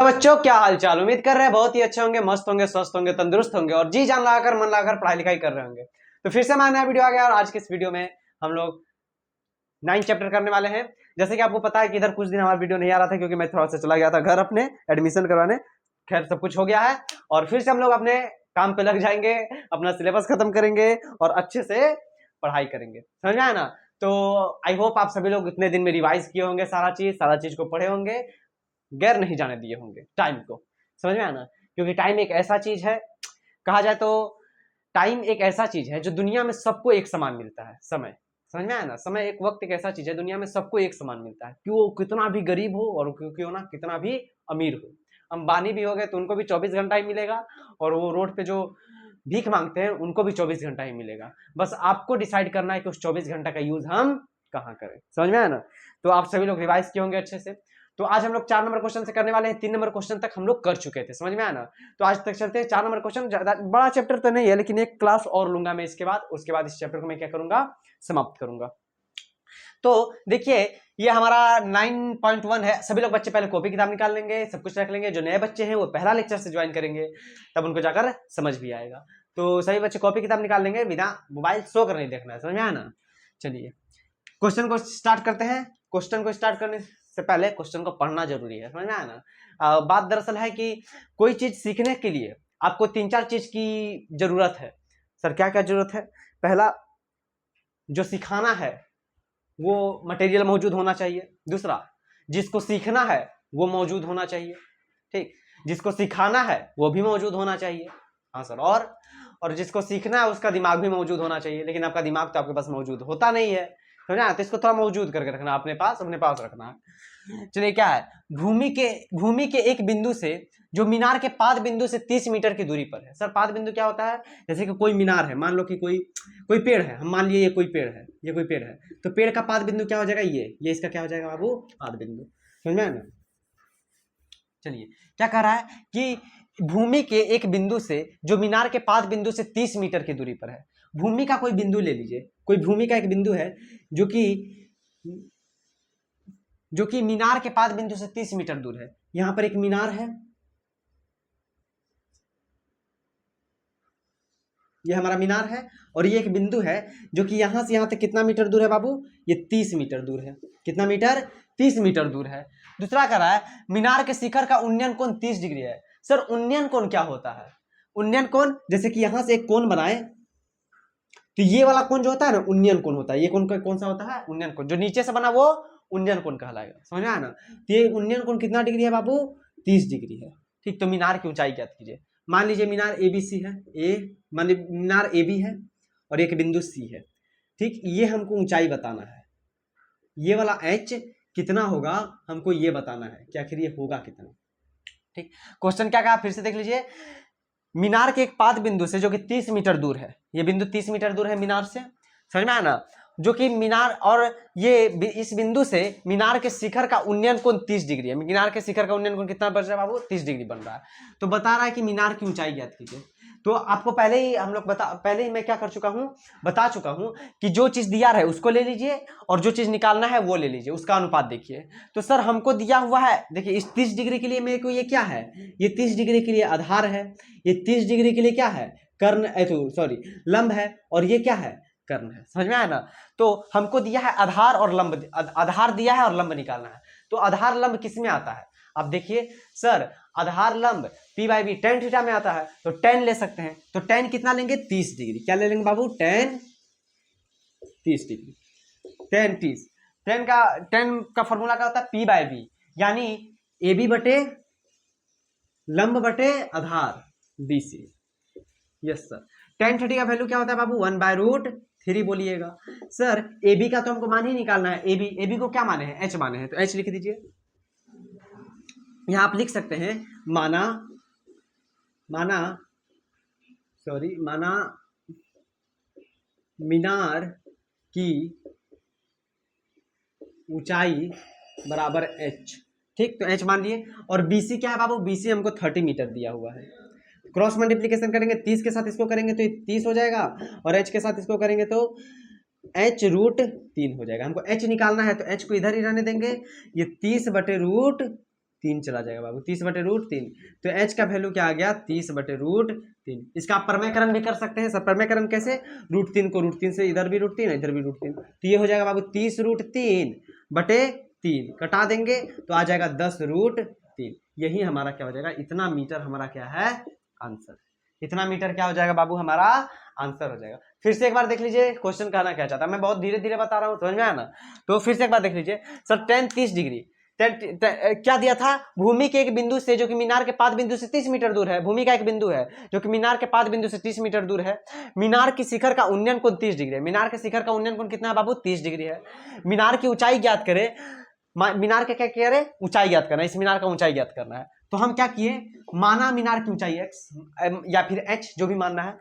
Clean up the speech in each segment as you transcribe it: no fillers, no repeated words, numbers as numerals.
बच्चों, क्या हाल चाल। उम्मीद कर रहे हैं बहुत ही अच्छे होंगे, मस्त होंगे, स्वस्थ होंगे, तंदुरुस्त होंगे और जी जान लगाकर मन लगाकर पढ़ाई लिखाई कर रहे होंगे। तो फिर से हमारा नया वीडियो आ गया और आज के इस वीडियो में हम लोग 9 चैप्टर करने वाले हैं। जैसे कि आपको पता है कि इधर कुछ दिन हमारा वीडियो नहीं आ रहा था क्योंकि मैं थोड़ा सा चला गया था घर अपने एडमिशन करवाने। खैर सब कुछ हो गया है और फिर से हम लोग अपने काम पे लग जाएंगे, अपना सिलेबस खत्म करेंगे और अच्छे से पढ़ाई करेंगे। समझ में आया ना? तो आई होप आप सभी लोग इतने दिन में रिवाइज किए होंगे, सारा चीज को पढ़े होंगे, गैर नहीं जाने दिए होंगे टाइम को। समझ में आया ना? क्योंकि टाइम एक ऐसा चीज है, कहा जाए तो टाइम एक ऐसा चीज है जो दुनिया में सबको एक समान मिलता है। समय, समझ में आया ना? समय एक वक्त एक ऐसा चीज है दुनिया में सबको एक समान मिलता है, क्यों वो कितना भी गरीब हो और क्यों ना कितना भी अमीर हो। अंबानी भी हो गए तो उनको भी 24 घंटा ही मिलेगा और वो रोड पे जो भीख मांगते हैं उनको भी 24 घंटा ही मिलेगा। बस आपको डिसाइड करना है कि उस 24 घंटा का यूज हम कहाँ करें। समझ में आया ना? तो आप सभी लोग रिवाइज किए होंगे अच्छे से। तो आज हम लोग 4 नंबर क्वेश्चन से करने वाले हैं। 3 नंबर क्वेश्चन तक हम लोग कर चुके थे। समझ में आया ना? तो आज तक चलते हैं 4 नंबर क्वेश्चन। ज्यादा बड़ा चैप्टर तो नहीं है लेकिन एक क्लास और लूंगा मैं इसके बाद। उसके बाद इस चैप्टर को मैं क्या करूंगा, समाप्त करूंगा। तो देखिए ये हमारा 9.1 है। सभी लोग बच्चे पहले कॉपी किताब निकाल लेंगे, सब कुछ रख लेंगे। जो नए बच्चे हैं वो पहला लेक्चर से ज्वाइन करेंगे, तब उनको जाकर समझ भी आएगा। तो सभी बच्चे कॉपी किताब निकाल लेंगे, बिना मोबाइल शो कर नहीं देखना है। समझ में आया ना? चलिए क्वेश्चन को स्टार्ट करते हैं। क्वेश्चन को स्टार्ट करने से पहले क्वेश्चन को पढ़ना जरूरी है। समझ में आया ना? बात दरअसल है कि कोई चीज सीखने के लिए आपको 3-4 चीज की जरूरत है। सर क्या क्या जरूरत है? पहला, जो सिखाना है वो मटेरियल मौजूद होना चाहिए। दूसरा, जिसको सीखना है वो मौजूद होना चाहिए। ठीक, जिसको सिखाना है वो भी मौजूद होना चाहिए। हाँ सर, और जिसको सीखना है उसका दिमाग भी मौजूद होना चाहिए, लेकिन आपका दिमाग तो आपके पास मौजूद होता नहीं है। समझा? तो इसको थोड़ा मौजूद करके रखना, अपने पास रखना है। चलिए क्या है, भूमि के एक बिंदु से जो मीनार के पाद बिंदु से 30 मीटर की दूरी पर है। सर पाद बिंदु क्या होता है? जैसे कि कोई मीनार है, मान लो कि कोई पेड़ है, हम मान लिए ये कोई पेड़ है, ये कोई पेड़ है, तो पेड़ का पाद बिंदु क्या हो जाएगा? ये इसका क्या हो जाएगा बाबू? पाद बिंदु। समझ में आया ना? चलिए क्या कह रहा है कि भूमि के एक बिंदु से जो मीनार के पाद बिंदु से 30 मीटर की दूरी पर है। भूमि का कोई बिंदु ले लीजिए, कोई भूमि का एक बिंदु है जो कि मीनार के पाद बिंदु से 30 मीटर दूर है। यहां पर एक मीनार है, ये हमारा मीनार है, और ये एक बिंदु है जो कि यहां से यहां तक कितना मीटर दूर है बाबू? ये 30 मीटर दूर है। कितना मीटर? 30 मीटर दूर है। दूसरा कह रहा है मीनार के शिखर का उन्नयन कोण 30 डिग्री है। सर उन्नयन कोण क्या होता है? उन्नयन कोण, जैसे कि यहां से एक कोण बनाए तो ये वाला कोण जो होता है ना, उन्नयन कोण होता है। ये कोण कौन सा होता है? उन्नयन कोण। जो नीचे से बना वो उन्नयन कोण कहलाएगा। समझ में आया ना? तो ये उन्नयन कोण कितना डिग्री है बाबू? 30 डिग्री है। ठीक, तो मीनार की ऊंचाई ज्ञात कीजिए। मान लीजिए मीनार एबीसी है, मान लीजिए मीनार एबी है और एक बिंदु सी है। ठीक, ये हमको ऊंचाई बताना है। ये वाला एच कितना होगा हमको ये बताना है कि आखिर ये होगा कितना। ठीक, क्वेश्चन क्या कहा फिर से देख लीजिए। मीनार के एक पाद बिंदु से जो कि 30 मीटर दूर है, ये बिंदु 30 मीटर दूर है मीनार से। समझ में आया ना? जो कि मीनार और ये इस बिंदु से मीनार के शिखर का उन्नयन कोण 30 डिग्री है। मीनार के शिखर का उन्नयन कोण कितना बन रहा है बाबू? 30 डिग्री बन रहा है। तो बता रहा है कि मीनार की ऊंचाई ज्ञात कीजिए। तो आपको पहले ही मैं क्या कर चुका हूं, बता चुका हूं कि जो चीज दिया है उसको ले लीजिए और जो चीज निकालना है वो ले लीजिए, उसका अनुपात देखिए। तो सर हमको दिया हुआ है, देखिए इस 30 डिग्री के लिए मेरे को ये क्या है? ये 30 डिग्री के लिए आधार है, ये 30 डिग्री के लिए क्या है? कर्ण, लंब है, और ये क्या है? कर्ण है। समझ में आया ना? तो हमको दिया है आधार और लंब, आधार दिया है और लंब निकालना है। तो आधार लंब किस में आता है? आप देखिए सर, आधार लंब P/B tan थीटा में आता है, तो tan ले सकते हैं। तो tan कितना लेंगे? 30 डिग्री। क्या ले लेंगे बाबू? tan 30 degree. tan का फॉर्मूला क्या होता है? P/B, यानी AB बटे लंब बटे आधार BC। Yes sir. tan 30 का वैल्यू क्या होता है बाबू? 1/√3 बोलिएगा। सर AB का तो हमको मान ही निकालना है। AB को क्या माने हैं? H माने हैं, तो H लिख दीजिए। यहां आप लिख सकते हैं माना मीनार की ऊंचाई बराबर H। ठीक, तो H मान लिए। और BC क्या है बाबू? BC हमको 30 मीटर दिया हुआ है। क्रॉस मल्टीप्लीकेशन करेंगे, 30 के साथ इसको करेंगे तो ये 30 हो जाएगा, और H के साथ इसको करेंगे तो H√3 हो जाएगा। हमको H निकालना है तो H को इधर ही रहने देंगे। ये 30/√3 3 चला जाएगा बाबू, 30/√3। तो h का वैल्यू क्या आ गया, 30/√3। इसका आप परमेयकरण भी कर सकते हैं सर। परमेयकरण कैसे, √3 को √3 से इधर भी √3 इधर भी √3, तो ये हो जाएगा बाबू 30√3/3, कटा देंगे तो आ जाएगा 10√3। यही हमारा क्या हो जाएगा, इतना मीटर हमारा क्या है आंसर। इतना मीटर क्या हो जाएगा बाबू, हमारा आंसर हो जाएगा। फिर से एक बार देख लीजिए क्वेश्चन कहना क्या चाहता है, मैं बहुत धीरे धीरे बता रहा हूँ, समझ में आया ना। तो फिर से एक बार देख लीजिए सर, tan 30 डिग्री क्या दिया था, भूमि के एक बिंदु से जो कि मीनार के पाद बिंदु से 30 मीटर दूर है। भूमि का एक बिंदु है जो कि मीनार के पाद बिंदु से 30 मीटर दूर है। मीनार की शिखर का उन्नयन कोण 30 डिग्री है। मीनार के शिखर का उन्नयन कोण कितना है बाबू, 30 डिग्री है। मीनार की ऊंचाई ज्ञात करें, मीनार के क्या कह रहे, ऊंचाई ज्ञात करना है, इस मीनार का ऊंचाई ज्ञात करना है। तो हम क्या किए, माना मीनार की ऊंचाई x या फिर h जो भी मानना है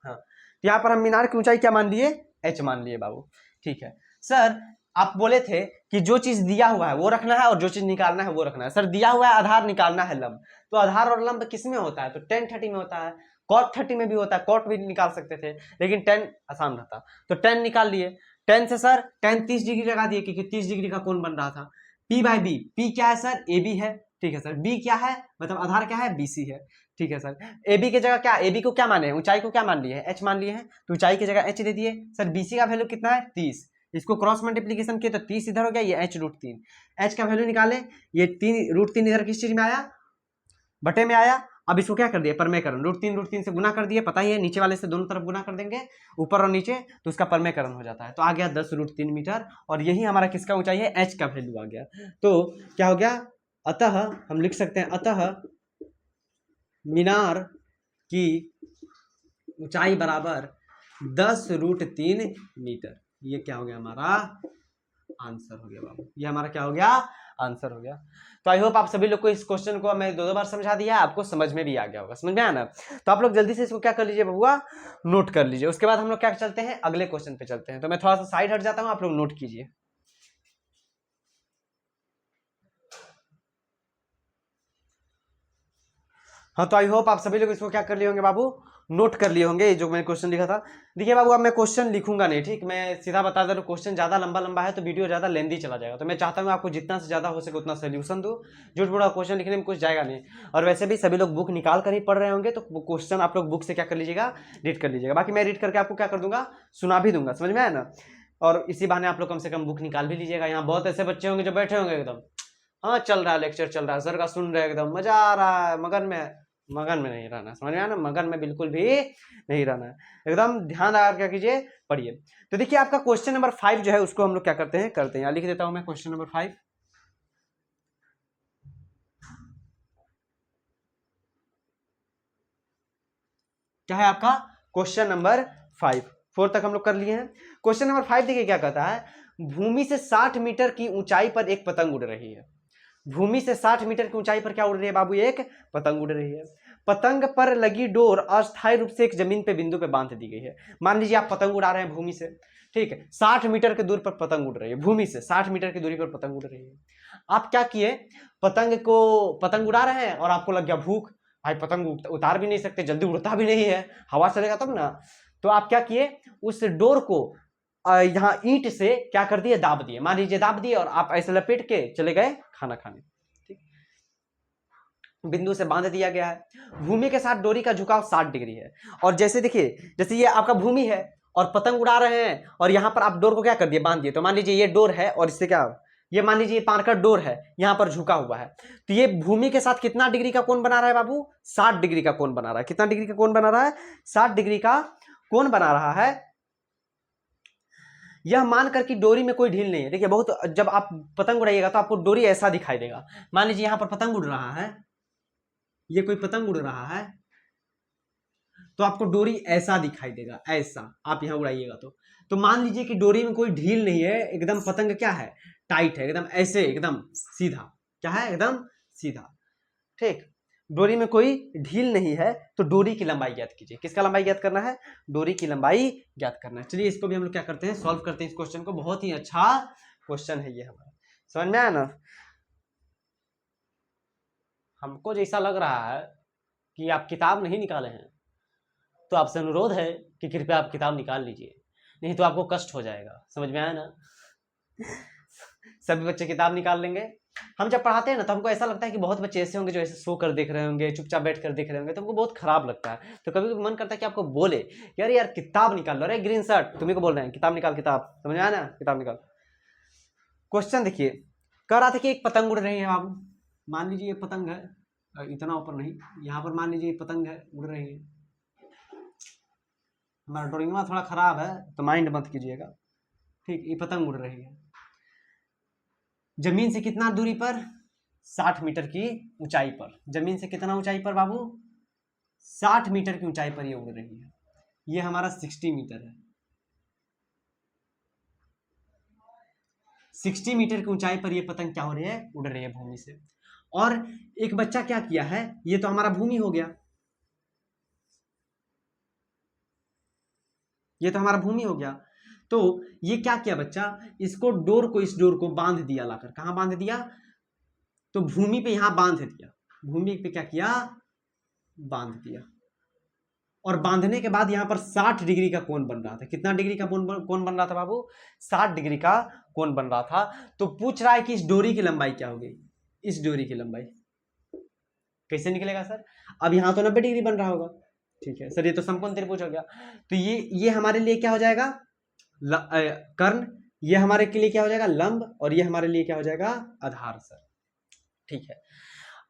हाँ, यहाँ पर हम मीनार की ऊंचाई क्या मान लिए, h मान लिए बाबू। ठीक है सर, आप बोले थे कि जो चीज दिया हुआ है वो रखना है और जो चीज निकालना है वो रखना है। सर दिया हुआ है आधार, निकालना है लंब, तो आधार और लंब किस में होता है, तो tan 30 में होता है, cot 30 में भी होता है, cot भी निकाल सकते थे लेकिन tan आसान रहता, तो tan निकाल लिए। tan से सर tan 30 डिग्री लगा दिए क्योंकि 30 डिग्री का कोण बन रहा था। p/b, p क्या है सर, ab है, ठीक है सर। b क्या है, मतलब आधार क्या है, bc है, ठीक है सर। ab की जगह क्या, ab को क्या माने, ऊंचाई को क्या मान लिए है, h मान लिए हैं, तो ऊंचाई की जगह h दे दिए। सर bc का वैल्यू कितना है, 30, इसको क्रॉस मल्टीप्लीकेशन किए तो 30 इधर हो गया, ये h√3। h का वैल्यू निकाले, ये 3√3 इधर किस चीज में आया, बटे में आया। अब इसको क्या कर दिया, परमेयकरण, √3 से गुना कर दिए, पता ही है नीचे वाले से दोनों तरफ गुना कर देंगे ऊपर और नीचे, तो उसका परमेयकरण हो जाता है। तो आ गया 10√3 मीटर, और यही हमारा किसका ऊंचाई है, h का वैल्यू आ गया। तो क्या हो गया, अतः हम लिख सकते हैं, अतः मीनार की ऊंचाई बराबर 10√3 मीटर। ये क्या हो गया, हमारा आंसर हो गया बाबू, ये हमारा क्या हो गया, आंसर हो गया। तो आई होप आप सभी लोग को इस क्वेश्चन को मैं 2 बार समझा दिया, आपको समझ में भी आ गया होगा, समझ में आया ना। तो आप लोग जल्दी से इसको क्या कर लीजिए बबुआ, नोट कर लीजिए। उसके बाद हम लोग क्या चलते हैं, अगले क्वेश्चन पे चलते हैं। तो मैं थोड़ा सा साइड हट जाता हूँ, आप लोग नोट कीजिए। हाँ, तो आई होप आप सभी लोग इसको क्या कर लिए होंगे बाबू, नोट कर लिए होंगे जो मैंने क्वेश्चन लिखा था। देखिए बाबू, अब मैं क्वेश्चन लिखूंगा नहीं, ठीक, मैं सीधा बता दे रहा हूँ, क्वेश्चन ज्यादा लंबा लंबा है तो वीडियो ज्यादा लेंदी चला जाएगा। तो मैं चाहता हूँ आपको जितना से ज्यादा हो सके उतना सोल्यूशन दो, झूठ बड़ा क्वेश्चन लिखने में कुछ जाएगा नहीं। और वैसे भी सभी लोग बुक निकाल कर ही पढ़ रहे होंगे, तो क्वेश्चन आप लोग बुक से क्या कर लीजिएगा, रीड कर लीजिएगा। बाकी मैं रीड करके आपको क्या कर दूंगा, सुना भी दूंगा, समझ में आया ना। और इसी बहाने आप लोग कम से कम बुक निकाल भी लीजिएगा। यहाँ बहुत ऐसे बच्चे होंगे जो बैठे होंगे एकदम, हाँ चल रहा है लेक्चर, चल रहा है सर का, सुन रहे एकदम मजा आ रहा है, मगन में, मगन में नहीं रहना, समझ में आया ना, मगन में बिल्कुल भी नहीं रहना है, एकदम ध्यान लगा क्या कीजिए, पढ़िए। तो देखिए आपका क्वेश्चन नंबर 5 जो है उसको हम लोग क्या करते हैं, यहाँ लिख देता हूं मैं क्वेश्चन नंबर 5। क्या है आपका क्वेश्चन नंबर 5, 4 तक हम लोग कर लिए हैं। क्वेश्चन नंबर 5 देखिए क्या कहता है, भूमि से 60 मीटर की ऊंचाई पर एक पतंग उड़ रही है। भूमि से 60 मीटर की ऊंचाई पर क्या उड़ रही है बाबू, एक पतंग उड़ रही है। पतंग पर लगी डोर अस्थायी रूप से एक जमीन पे बिंदु पे बांध दी गई है। मान लीजिए आप पतंग उड़ा रहे हैं भूमि से, ठीक है, 60 मीटर की दूरी पर पतंग उड़ रही है, भूमि से 60 मीटर की दूरी पर पतंग उड़ रही है। आप क्या किए, पतंग उड़ा रहे हैं और आपको लग गया भूख, भाई पतंग उतार भी नहीं सकते, जल्दी उड़ता भी नहीं है, हवा चलेगा तब ना। तो आप क्या किए, उस डोर को यहाँ ईंट से क्या कर दिए, दाब दिए, मान लीजिए दाब दिए, और आप ऐसे लपेट के चले गए खाना खाने, ठीक, बिंदु से बांध दिया गया है। भूमि के साथ डोरी का झुकाव 60 डिग्री है। और जैसे देखिए, जैसे ये आपका भूमि है और पतंग उड़ा रहे हैं, और यहाँ पर आप डोर को क्या कर दिए, बांध दिए। तो मान लीजिए ये डोर है और इससे क्या, ये मान लीजिए पारकर डोर है, यहाँ पर झुका हुआ है, तो ये भूमि के साथ कितना डिग्री का कोण बना रहा है बाबू, 60 डिग्री का कोण बना रहा है। कितना डिग्री का कोण बना रहा है, 60 डिग्री का कोण बना रहा है। यह मानकर कि डोरी में कोई ढील नहीं है। देखिए बहुत, जब आप पतंग उड़ाइएगा तो आपको डोरी ऐसा दिखाई देगा। मान लीजिए यहां पर पतंग उड़ रहा है, ये कोई पतंग उड़ रहा है, तो आपको डोरी ऐसा दिखाई देगा, ऐसा आप यहां उड़ाइएगा तो मान लीजिए कि डोरी में कोई ढील नहीं है, एकदम पतंग क्या है, टाइट है, एकदम ऐसे, एकदम सीधा, क्या है, एकदम सीधा, ठीक, डोरी में कोई ढील नहीं है। तो डोरी की लंबाई ज्ञात कीजिए। किसका लंबाई ज्ञात करना है, डोरी की लंबाई ज्ञात करना है। चलिए इसको भी हम लोग क्या करते हैं, सॉल्व करते हैं इस क्वेश्चन को। बहुत ही अच्छा क्वेश्चन है ये हमारा, समझ में आया ना। हमको जैसा लग रहा है कि आप किताब नहीं निकाले हैं, तो आपसे अनुरोध है कि कृपया आप किताब निकाल लीजिए, नहीं तो आपको कष्ट हो जाएगा, समझ में आया ना। सभी बच्चे किताब निकाल लेंगे। हम जब पढ़ाते हैं ना तो हमको ऐसा लगता है कि बहुत बच्चे ऐसे होंगे जो ऐसे सो कर देख रहे होंगे, चुपचाप बैठ कर देख रहे होंगे, तो हमको बहुत खराब लगता है। तो कभी कभी मन करता है कि आपको बोले यार यार किताब निकाल लो, अरे ग्रीन शर्ट तुम्ही को बोल रहे हैं किताब निकाल, किताब समझ में आया ना, किताब निकाल। क्वेश्चन देखिए, कह रहा था कि एक पतंग उड़ रही है बाबू, मान लीजिए ये पतंग है, इतना ऊपर नहीं, यहाँ पर मान लीजिए पतंग है उड़ रही है। हमारा ड्राइंग में थोड़ा खराब है तो माइंड मत कीजिएगा, ठीक। ये पतंग उड़ रही है जमीन से कितना दूरी पर, 60 मीटर की ऊंचाई पर। जमीन से कितना ऊंचाई पर बाबू, 60 मीटर की ऊंचाई पर ये उड़ रही है। ये हमारा 60 मीटर है, 60 मीटर की ऊंचाई पर ये पतंग क्या हो रही है, उड़ रही है भूमि से। और एक बच्चा क्या किया है, ये तो हमारा भूमि हो गया, ये तो हमारा भूमि हो गया। तो ये क्या किया बच्चा, इसको डोर को, इस डोर को बांध दिया लाकर, कहां बांध दिया, तो भूमि पे यहां बांध दिया, भूमि पे क्या किया, बांध दिया। और बांधने के बाद यहां पर 60 डिग्री का कोण बन रहा था। कितना डिग्री का कोण बन रहा था बाबू, 60 डिग्री का कोण बन रहा था। तो पूछ रहा है कि इस डोरी की लंबाई क्या होगी, इस डोरी की लंबाई कैसे निकलेगा सर, अब यहां तो 90 डिग्री बन रहा होगा, ठीक है सर, ये तो समकोण त्रिभुज हो गया। तो ये हमारे लिए क्या हो जाएगा, कर्ण, ये हमारे के लिए क्या हो जाएगा, लंब, और ये हमारे लिए क्या हो जाएगा, आधार सर, ठीक है।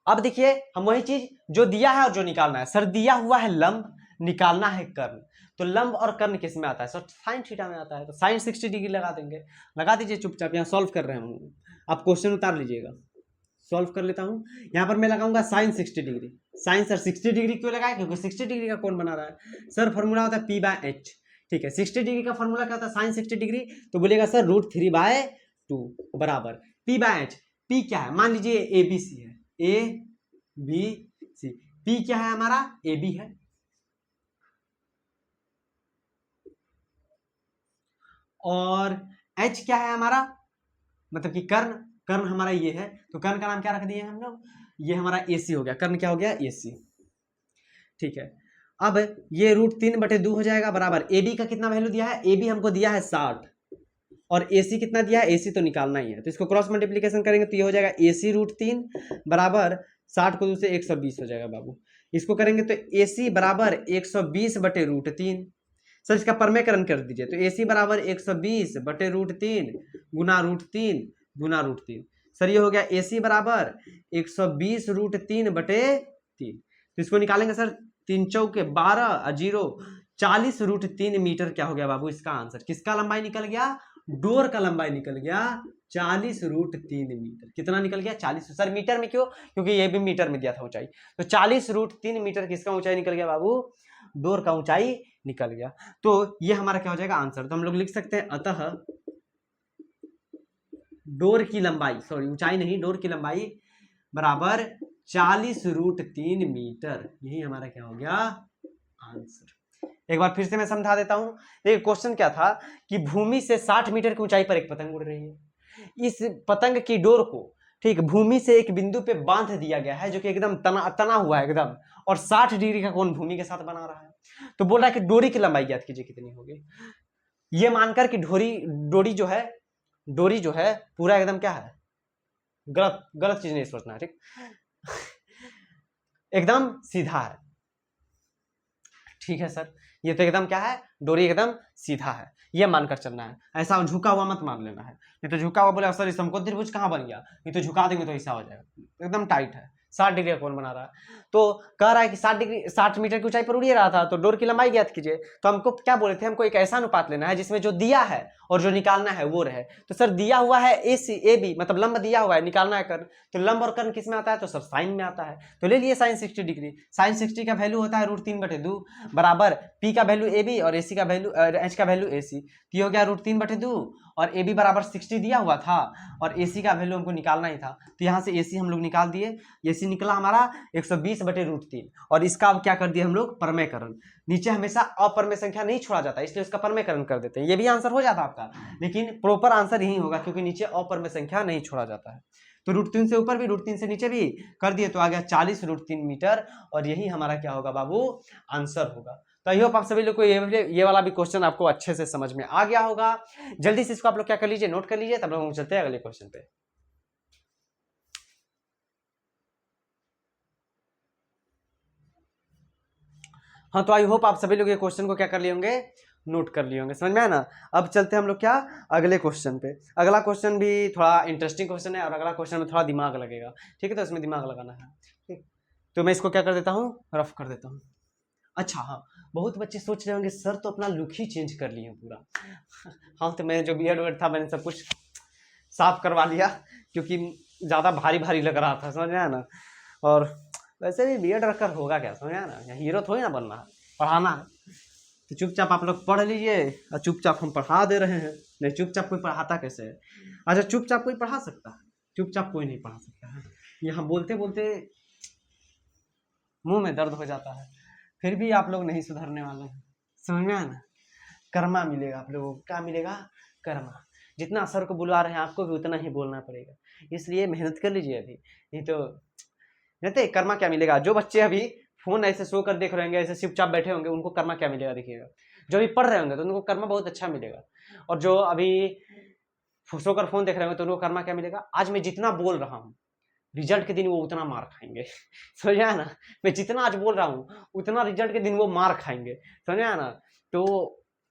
अब देखिए हम वही चीज जो दिया है और जो निकालना है सर, दिया हुआ है लंब, निकालना है कर्ण। तो लंब और कर्ण किस में आता है सर, साइन थीटा में आता है। तो साइन 60 डिग्री लगा देंगे, लगा दीजिए चुपचाप, यहाँ सॉल्व कर रहे हैं, आप क्वेश्चन उतार लीजिएगा, सॉल्व कर लेता हूं। यहां पर मैं लगाऊंगा sine 60 degree. Sine sir 60 degree क्यों लगाया, क्योंकि 60 डिग्री का कोण बना रहा है सर, फॉर्मूला होता है P/H, ठीक है। 60 डिग्री का फॉर्मूला क्या होता है, साइन 60 डिग्री, तो बोलेगा सर √3/2 बराबर P/H। P क्या है, मान लीजिए ABC है, ABC, P क्या है हमारा, AB है, और H क्या है हमारा, मतलब कि कर्ण, कर्ण हमारा ये है, तो कर्ण का नाम क्या रख दिए हम लोग, ये हमारा AC हो गया, कर्ण क्या हो गया, AC, ठीक है। अब ये √3/2 हो जाएगा बराबर, AB का कितना वैल्यू दिया है, AB हमको दिया है 60, और AC कितना दिया है, AC तो निकालना ही है, तो इसको क्रॉस मल्टीप्लीकेशन करेंगे तो ये हो जाएगा AC √3 बराबर 60 को 2 से 120 हो जाएगा बाबू। इसको करेंगे तो AC बराबर 120/√3, सर इसका परमेकरण कर दीजिए, तो AC बराबर 120/√3 गुना √3 गुना √3, सर ये हो गया AC बराबर 120√3/3। तो इसको निकालेंगे सर, 3 चौके 12 0 40√3 मीटर क्या हो गया बाबू इसका आंसर। किसका लंबाई निकल गया, डोर का लंबाई निकल गया 40√3 मीटर। कितना निकल गया, 40। सर मीटर में क्यों, क्योंकि ये भी मीटर में दिया था ऊंचाई, तो 40√3 मीटर किसका ऊंचाई निकल गया बाबू, डोर का ऊंचाई निकल गया। तो ये हमारा क्या हो जाएगा आंसर। तो हम लोग लिख सकते हैं अतः डोर की लंबाई, सॉरी ऊंचाई नहीं, डोर की लंबाई बराबर 40√3 मीटर, यही हमारा क्या हो गया आंसर। एक बार फिर से मैं समझा देता हूं। देखिए क्वेश्चन क्या था कि भूमि से 60 मीटर की ऊंचाई पर एक पतंग उड़ रही है। इस पतंग की डोर को, ठीक, भूमि से एक बिंदु पे बांध दिया गया है जो कि एकदम तना हुआ है एकदम, और 60 डिग्री का कोण भूमि के साथ बना रहा है। तो बोल रहा है कि डोरी की लंबाई ज्ञात कीजिए कितनी होगी। ये मानकर कि डोरी जो है पूरा एकदम क्या है, गलत चीज नहीं सोचना है, ठीक, एकदम सीधा है, ठीक है सर। ये तो एकदम क्या है, डोरी एकदम सीधा है, ये मानकर चलना है, ऐसा झुका हुआ मत मान लेना है। नहीं तो झुका हुआ बोले सर समकोण त्रिभुज कहां बन गया, ये तो झुका देंगे तो ऐसा हो जाएगा, एकदम टाइट है, 60 डिग्री का कोण बना रहा है। तो कह रहा है कि 60 मीटर की ऊंचाई पर उड़ रहा था, तो डोर की लंबाई ज्ञात कीजिए। तो हमको क्या बोले थे, हमको एक ऐसा अनुपात लेना है जिसमें जो दिया है और जो निकालना है वो रहे। तो सर दिया हुआ है AB, मतलब लंब दिया हुआ है, निकालना है कर्ण, तो लंब और कर्ण किस में आता है, तो सर साइन में आता है। तो ले लिए साइन 60 डिग्री। साइन 60 का वैल्यू होता है √3/2 बराबर P का वैल्यू AB और AC का वैल्यू H का वैल्यू AC, तो ये हो गया √3/2, और AB बराबर 60 दिया हुआ था और AC का वैल्यू हमको निकालना ही था, तो यहाँ से AC हम लोग निकाल दिए। AC निकला हमारा 120/√3, और इसका अब क्या कर दिया हम लोग, परमेयकरण। नीचे हमेशा अपरमेय संख्या नहीं छोड़ा जाता, इसलिए उसका परमेयकरण कर देते हैं, ये भी आंसर हो जाता आपका, लेकिन प्रॉपर आंसर यही होगा क्योंकि नीचे अपरमेय संख्या नहीं छोड़ा जाता है। तो √3 से ऊपर भी, √3 से नीचे भी कर दिए, तो आ गया 40√3 मीटर, और यही हमारा क्या होगा बाबू, आंसर होगा। तो आई होप आप सभी लोग को ये वाला भी क्वेश्चन आपको अच्छे से समझ में आ गया होगा। जल्दी से इसको आप लोग क्या कर लीजिए, नोट कर लीजिए, तब लोग चलते हैं अगले क्वेश्चन पे। हाँ, तो आई होप आप सभी लोग ये क्वेश्चन को क्या कर लिए होंगे, नोट कर लिए होंगे, समझ में आया ना। अब चलते हैं हम लोग क्या अगले क्वेश्चन पे। अगला क्वेश्चन भी थोड़ा इंटरेस्टिंग क्वेश्चन है और अगला क्वेश्चन में थोड़ा दिमाग लगेगा, ठीक है, तो इसमें दिमाग लगाना है, ठीक। तो मैं इसको क्या कर देता हूँ, रफ कर देता हूँ। अच्छा हाँ, बहुत बच्चे सोच रहे होंगे सर तो अपना लुक ही चेंज कर लिए पूरा। हाँ, तो मैंने जो बियर्ड वर्ड था मैंने सब कुछ साफ करवा लिया, क्योंकि ज़्यादा भारी भारी लग रहा था, समझ में आया ना। और वैसे भी बियर्ड रखकर होगा क्या, समझ में आया ना, हीरो थोड़ी ना बनना है, पढ़ाना है। तो चुपचाप आप लोग पढ़ लीजिए और चुपचाप हम पढ़ा दे रहे हैं। नहीं, चुपचाप कोई पढ़ाता कैसे है? अच्छा, चुपचाप कोई पढ़ा सकता है? चुपचाप कोई नहीं पढ़ा सकता है। यहाँ बोलते बोलते मुंह में दर्द हो जाता है, फिर भी आप लोग नहीं सुधरने वाले हैं, समझ में आया ना। कर्मा मिलेगा आप लोगों को, क्या मिलेगा, कर्मा। जितना सर को बुला रहे हैं आपको भी उतना ही बोलना पड़ेगा, इसलिए मेहनत कर लीजिए अभी, नहीं तो कहते कर्मा क्या मिलेगा। जो बच्चे अभी फोन ऐसे सो कर देख रहे होंगे, ऐसे चुपचाप बैठे होंगे, उनको कर्मा क्या मिलेगा देखिएगा। जो अभी पढ़ रहे होंगे तो उनको कर्मा बहुत अच्छा मिलेगा, और जो अभी सो कर फोन देख रहे होंगे तो उनको कर्मा क्या मिलेगा। आज मैं जितना बोल रहा हूँ, रिजल्ट के दिन वो उतना मार खाएंगे। समझ आया ना, मैं जितना आज बोल रहा हूँ उतना रिजल्ट के दिन वो मार खाएंगे, समझ आया ना। तो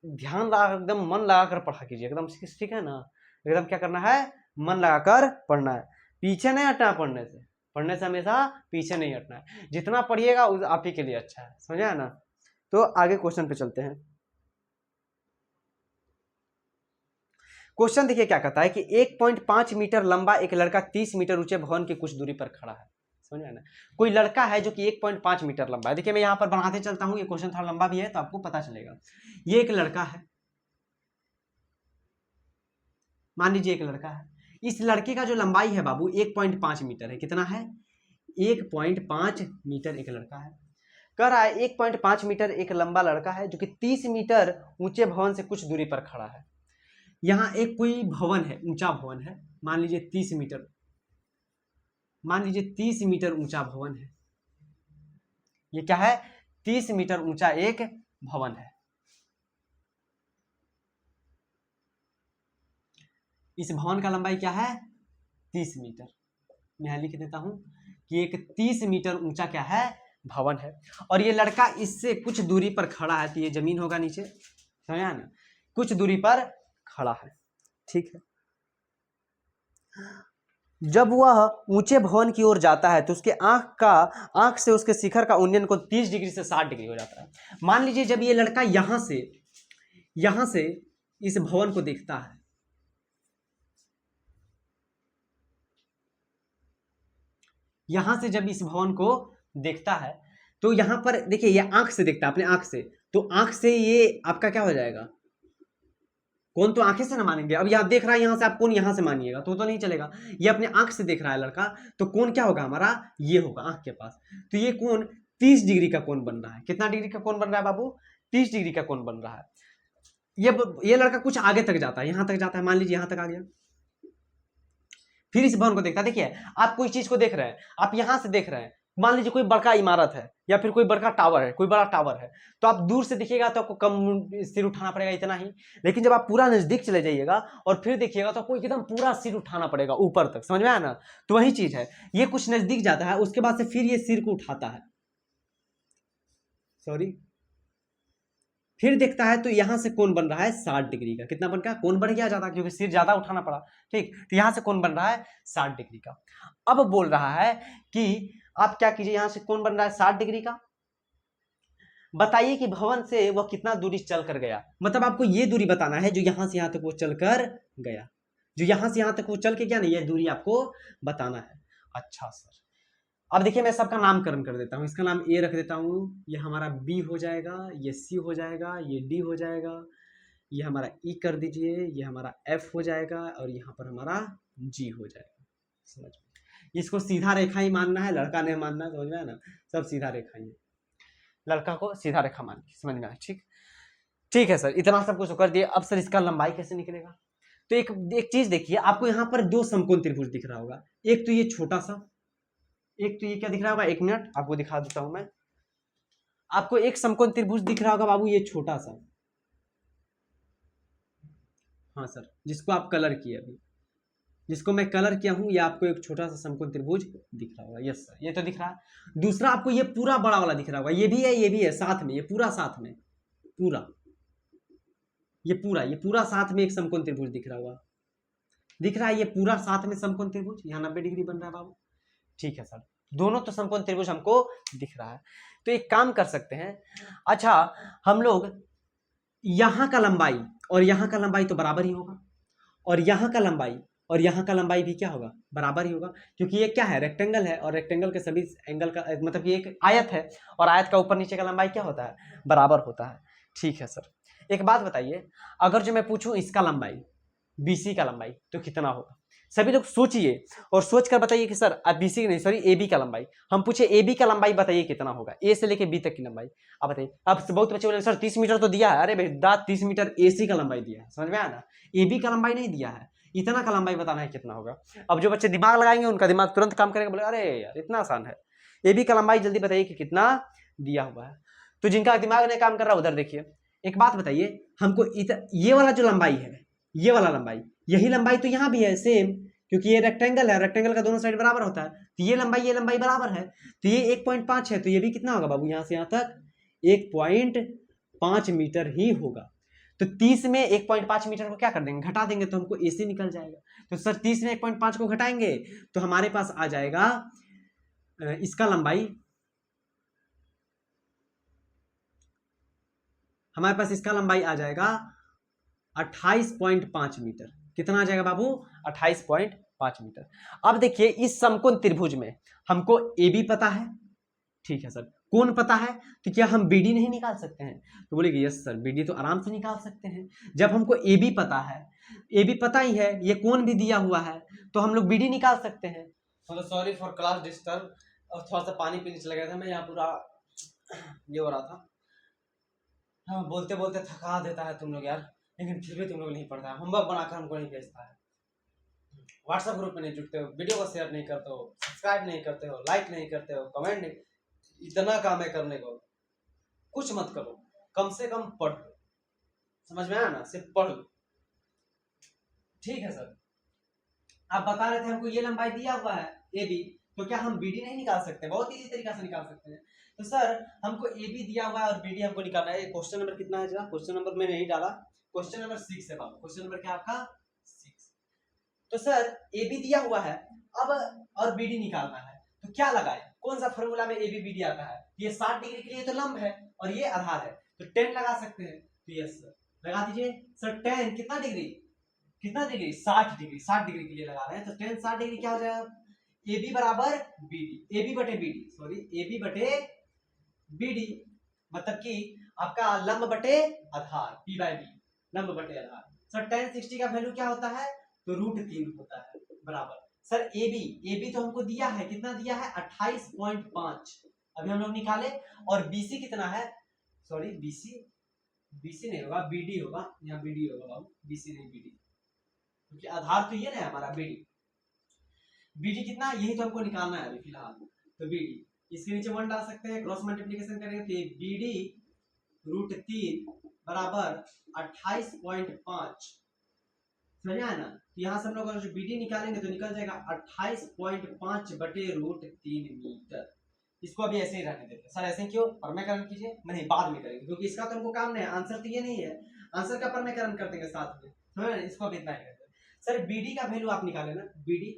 ध्यान लगा, एकदम मन लगाकर पढ़ा कीजिए, एकदम ठीक है ना। एकदम क्या करना है, मन लगाकर पढ़ना है, पीछे नहीं हटना पढ़ने से। पढ़ने से हमेशा पीछे नहीं हटना है, जितना पढ़िएगा आप ही के लिए अच्छा है, समझ आया ना। तो आगे क्वेश्चन पे चलते हैं। क्वेश्चन देखिए क्या कहता है कि 1.5 मीटर लंबा एक लड़का 30 मीटर ऊंचे भवन की कुछ दूरी पर खड़ा है, समझ आया ना। कोई लड़का है जो कि 1.5 मीटर लंबा है। देखिए मैं यहाँ पर बनाते चलता हूँ, ये क्वेश्चन थोड़ा लंबा भी है तो आपको पता चलेगा। ये एक लड़का है, मान लीजिए एक लड़का है, इस लड़के का जो लंबाई है बाबू 1.5 मीटर है। कितना है, 1.5 मीटर एक लड़का है। कह रहा है 1.5 मीटर एक लंबा लड़का है जो कि 30 मीटर ऊंचे भवन से कुछ दूरी पर खड़ा है। यहाँ एक कोई भवन है, ऊंचा भवन है, मान लीजिए 30 मीटर, मान लीजिए 30 मीटर ऊंचा भवन है। ये क्या है, 30 मीटर ऊंचा एक भवन है। इस भवन का लंबाई क्या है, 30 मीटर। मैं यहां लिख देता हूं कि एक 30 मीटर ऊंचा क्या है, भवन है। और ये लड़का इससे कुछ दूरी पर खड़ा है, तो ये जमीन होगा नीचे, समझा ना, कुछ दूरी पर खड़ा है, ठीक है। जब वह ऊंचे भवन की ओर जाता है तो उसके आंख से उसके शिखर का उन्नयन कोण 30 डिग्री से 60 डिग्री हो जाता है। मान लीजिए जब ये लड़का यहां से इस भवन को देखता है, यहां से जब इस भवन को देखता है तो यहां पर देखिए ये आंख से देखता है, अपने आंख से, तो आंख से ये आपका क्या हो जाएगा, कौन तो आंखें से ना मानेंगे। अब यहाँ देख रहा है, यहाँ से आप कौन यहाँ से मानिएगा तो नहीं चलेगा। ये अपने आंख से देख रहा है लड़का, तो कौन क्या होगा हमारा, ये होगा आंख के पास। तो ये कौन 30 डिग्री का कौन बन रहा है। कितना डिग्री का कौन बन रहा है बाबू, 30 डिग्री का कौन बन रहा है। ये लड़का कुछ आगे तक जाता है, यहां तक जाता है, मान लीजिए यहां तक आ गया, फिर इस भवन को देखता है। देखिए आप कोई चीज को देख रहे हैं, आप यहां से देख रहे हैं, मान लीजिए कोई बड़का इमारत है या फिर कोई बड़का टावर है, कोई बड़ा टावर है, तो आप दूर से देखिएगा तो आपको कम सिर उठाना पड़ेगा, इतना ही। लेकिन जब आप पूरा नजदीक चले जाइएगा और फिर देखिएगा तो आपको एकदम पूरा सिर उठाना पड़ेगा ऊपर तक, समझ में आया ना। तो वही चीज है, ये कुछ नजदीक जाता है, उसके बाद से फिर ये सिर को उठाता है, सॉरी, फिर देखता है तो यहां से कौन बन रहा है 60 डिग्री का। कितना बन गया, कौन बढ़ गया ज्यादा, क्योंकि सिर ज्यादा उठाना पड़ा, ठीक। तो यहां से कौन बन रहा है 60 डिग्री का। अब बोल रहा है कि आप क्या कीजिए, यहां से कौन बन रहा है 60 डिग्री का, बताइए कि भवन से वह कितना दूरी चल कर गया। मतलब आपको ये दूरी बताना है जो यहां से यहां तक वो चल कर गया, जो यहां से यहां तक वो चल के गया ना, ये दूरी आपको बताना है। अच्छा सर, अब देखिए मैं सबका नामकरण कर देता हूँ। इसका नाम ए रख देता हूँ, ये हमारा बी हो जाएगा, ये सी हो जाएगा, ये डी हो जाएगा, ये हमारा ई कर दीजिए, ये हमारा एफ हो जाएगा, और यहाँ पर हमारा जी हो जाएगा। समझ में, इसको सीधा रेखा ही मानना है, लड़का नहीं मानना है, समझ में आया ना। सब सीधा रेखा ही है, लड़का को सीधा रेखा मान के, समझ में आया, ठीक। ठीक है सर, इतना सब कुछ कर दिए। अब सर इसका लंबाई कैसे निकलेगा। तो एक चीज देखिए, आपको यहाँ पर दो समकोण त्रिभुज दिख रहा होगा। एक तो ये छोटा सा, एक तो ये क्या दिख रहा होगा, एक मिनट आपको दिखा देता हूं मैं। आपको एक समकोण त्रिभुज दिख रहा होगा बाबू, ये छोटा सा, हाँ सर, जिसको आप कलर किए अभी, जिसको मैं कलर किया हूं, ये आपको एक छोटा सा समकोण त्रिभुज दिख रहा होगा। यस सर, ये तो दिख रहा है। दूसरा आपको ये पूरा बड़ा वाला दिख रहा होगा, ये भी है, ये भी है साथ में, ये पूरा साथ में, पूरा ये पूरा साथ में एक समकोण त्रिभुज दिख रहा होगा, दिख रहा है, ये पूरा साथ में समकोण त्रिभुज, यहाँ 90 डिग्री बन रहा है बाबू। ठीक है सर, दोनों तो समकोण त्रिभुज हमको दिख रहा है। तो एक काम कर सकते हैं, अच्छा हम लोग यहाँ का लंबाई और यहाँ का लंबाई तो बराबर ही होगा, और यहाँ का लंबाई और यहाँ का लंबाई भी क्या होगा, बराबर ही होगा, क्योंकि ये क्या है, रेक्टेंगल है, और रेक्टेंगल के सभी एंगल का मतलब कि एक आयत है, और आयत का ऊपर नीचे का लंबाई क्या होता है, बराबर होता है। ठीक है सर, एक बात बताइए, अगर जो मैं पूछूं इसका लंबाई, बीसी का लंबाई तो कितना होगा, सभी लोग सोचिए और सोच कर बताइए कि सर अब बीसी नहीं सॉरी एबी का लंबाई, हम पूछे एबी का लंबाई बताइए कितना होगा, ए से लेके बी तक की लंबाई, आप बताइए। अब बहुत बच्चे बोले सर 30 मीटर तो दिया है, अरे बेटा 30 मीटर एसी का लंबाई दिया है, समझ में आया ना, एबी का लंबाई नहीं दिया है, इतना का लंबाई बताना है कितना होगा। अब जो बच्चे दिमाग लगाएंगे उनका दिमाग तुरंत काम करेगा, बोले अरे यार इतना आसान है, एबी का लंबाई जल्दी बताइए कि कितना दिया हुआ है। तो जिनका दिमाग नहीं काम कर रहा उधर देखिए, एक बात बताइए हमको, ये वाला जो लंबाई है, ये वाला लंबाई, यही लंबाई तो यहाँ भी है सेम, क्योंकि ये रेक्टेंगल है, रेक्टेंगल का दोनों साइड बराबर होता है, तो ये लंबाई बराबर है, तो ये 1.5 है, तो ये भी कितना होगा बाबू, यहाँ से यहाँ तक 1.5 मीटर ही होगा। तो 30 में 1.5 मीटर को क्या कर देंगे, घटा देंगे, तो हमको एसी निकल जाएगा। तो सर 30 में 1.5 को घटाएंगे तो हमारे पास आ जाएगा इसका लंबाई, हमारे पास इसका लंबाई आ जाएगा 28.5 मीटर। कितना आ जाएगा बाबू, 28.5 मीटर। अब देखिए इस समकोण त्रिभुज में हमको ए बी पता है, ठीक है सर, कौन पता है, तो क्या हम बी डी नहीं निकाल सकते हैं, तो बोलेगी यस सर बी डी तो आराम से निकाल सकते हैं। जब हमको ए बी पता है, ए बी पता ही है, ये कौन भी दिया हुआ है, तो हम लोग बी डी निकाल सकते हैं। तो सॉरी फॉर क्लास डिस्टर्ब, और थोड़ा सा पानी पीने चला गया था मैं, यहाँ पूरा ये हो रहा था। हाँ बोलते बोलते थका देता है तुम लोग यार, लेकिन फिर भी तुम लोग नहीं पढ़ता है, होमवर्क बनाकर हमको नहीं भेजता है, व्हाट्सएप ग्रुप में नहीं जुड़ते हो, वीडियो को शेयर नहीं करते हो, सब्सक्राइब नहीं करते हो, लाइक नहीं करते हो, कमेंट नहीं, इतना काम है करने को, कुछ मत करो, कम से कम पढ़ो, समझ में आया ना, सिर्फ पढ़ो। ठीक है सर, आप बता रहे थे हमको ये लंबाई दिया हुआ है ए बी, तो क्या हम बी डी नहीं निकाल सकते, बहुत इजी तरीका से निकाल सकते हैं। तो सर हमको ए बी दिया हुआ है और बी डी हमको निकालना है। क्वेश्चन नंबर कितना है, जरा क्वेश्चन नंबर में नहीं डाला, क्वेश्चन नंबर 6 है बाबू, क्वेश्चन नंबर क्या आपका 6। तो सर ए बी दिया हुआ है, अब और बी डी निकालना है, तो क्या लगाए, कौन सा फॉर्मूला में ए बी बी डी आता है, ये 60 डिग्री के लिए तो लंब है और ये आधार है, तो 10 लगा सकते हैं। तो यस सर लगा दीजिए। सर 10 कितना डिग्री, कितना डिग्री, 60 डिग्री, 60 डिग्री के लिए लगा रहे हैं, तो 10 60 डिग्री क्या हो जाएगा, ए बी बराबर बी डी, ए बी बटे B D, sorry A B बटे बी डी, मतलब कि आपका लंब बटे आधार, पी बाय बी, लंब बटे आधार। सर tan 60 का वैल्यू क्या होता है, तो √3 होता है, बराबर। सर ए बी तो हमको दिया है, कितना दिया है 28.5, अभी हम लोग निकाले, और बीसी कितना है, सॉरी बीसी नहीं होगा, बीडी होगा, यहाँ बीडी होगा बाबू, बीसी नहीं बीडी, क्योंकि आधार तो ये ना है हमारा बीडी, बीडी कितना, यही तो हमको निकालना है अभी फिलहाल, तो बीडी इसके नीचे 1 डाल सकते हैं, क्रॉस मल्टीप्लिकेशन करेंगे तो बीडी √3 बराबर 28.5, समझ आया ना। तो यहाँ से हम लोग अगर बीडी निकालेंगे तो निकल जाएगा 28.5 बटे √3 मीटर। इसको अभी ऐसे ही रहने देते हैं सर, ऐसे क्यों, परमेकरण कीजिए, नहीं बाद में करेंगे, क्योंकि इसका तो हमको काम नहीं है, आंसर तो ये नहीं है, आंसर का परमेकरण कर देंगे साथ में, समझ ना, इसको अभी इतना ही करते हैं। सर बीडी का वैल्यू आप निकाले ना, बीडी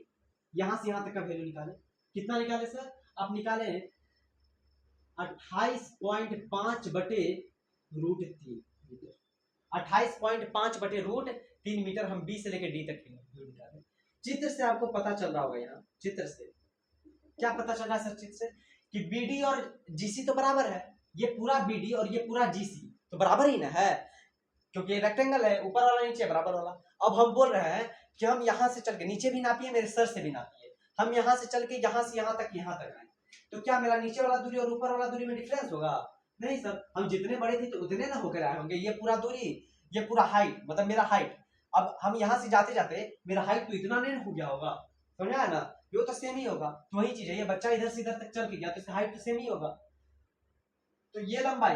यहाँ से यहाँ तक का वैल्यू निकाले, कितना निकाले सर, आप निकाले 28.5 बटे √3 मीटर, 28.5 बटे √3 मीटर, हम बी से लेकर डी तक की निकाले। चित्र से आपको पता चल रहा होगा, यहाँ चित्र से क्या पता चल रहा है सर, चित्र से कि बीडी और जीसी तो बराबर है, ये पूरा बीडी और ये पूरा जीसी तो बराबर ही ना है, क्योंकि ये रेक्टेंगल है, ऊपर वाला नीचे बराबर वाला। अब हम बोल रहे हैं कि हम यहाँ से चल के, नीचे भी नापिए मेरे सर से भी नापिए, हम यहाँ से चल के यहाँ से यहाँ तक आए, तो क्या मेरा नीचे वाला दूरी और ऊपर वाला दूरी में डिफरेंस होगा, नहीं सर, हम जितने बड़े थे तो उतने ना होकर आए होंगे, ये पूरा दूरी, ये पूरा हाइट, मतलब मेरा हाइट, अब हम यहाँ से जाते जाते मेरा हाइट तो इतना नहीं हो गया होगा, समझ आया ना, ये तो सेम ही होगा। तो वही चीज है, ये बच्चा इधर से इधर तक चल के गया तो इसका हाइट तो सेम ही होगा, तो ये लंबाई,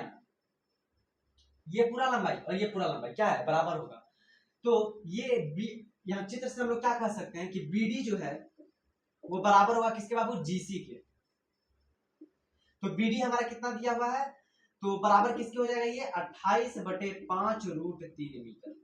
ये पूरा लंबाई और ये पूरा लंबाई क्या है, बराबर होगा। तो ये बी, यहाँ चित्र से हम लोग क्या कह सकते हैं कि बीडी जो है वो बराबर होगा किसके बाबू, जीसी के। तो बीडी हमारा कितना दिया हुआ है, तो बराबर किसके हो जाएगा ये 28/5√3 मीटर।